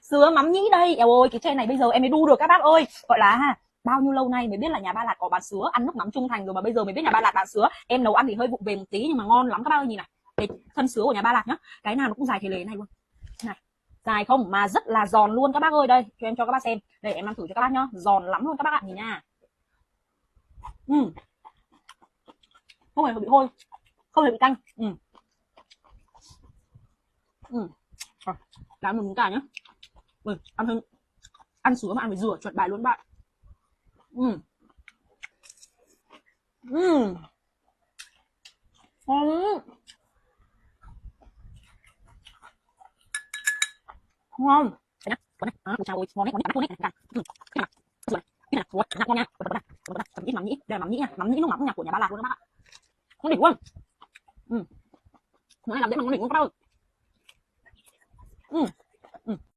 Sứa mắm nhĩ đây. Eo ơi, cái chai này bây giờ em mới đu được các bác ơi. Gọi là bao nhiêu lâu nay mới biết là nhà Ba Lạt có bán sứa, ăn nước mắm trung thành rồi mà bây giờ mới biết nhà Ba Lạt bán sứa. Em nấu ăn thì hơi vụng về một tí nhưng mà ngon lắm các bác ơi, nhìn này. Cái thân sứa của nhà Ba Lạt nhá. Cái nào nó cũng dài thế lề này luôn. Này, dài không mà rất là giòn luôn các bác ơi. Đây, cho em cho các bác xem. Đây em làm thử cho các bác nhá. Giòn lắm luôn các bác ạ, nhìn nha. Không hề bị hôi, không hề bị tanh. Đã một miếng cà nhá. Ăn hơn, ăn sứa mà ăn phải rửa chuẩn bài luôn bạn. Ngon, ngon. Đây nhá, con này, chào ơi, ngon đấy, ngon đấy, ngon đấy, cái nào, sữa này, ủa, ngon nha, chấm ít mắm nhĩ, đây là mắm nhĩ nha, mắm nhĩ nước mắm nhạc của nhà Ba Lạc luôn các bạn ạ, ngon đỉnh luôn. Món này làm dễ mà ngon đỉnh luôn các bạn ơi.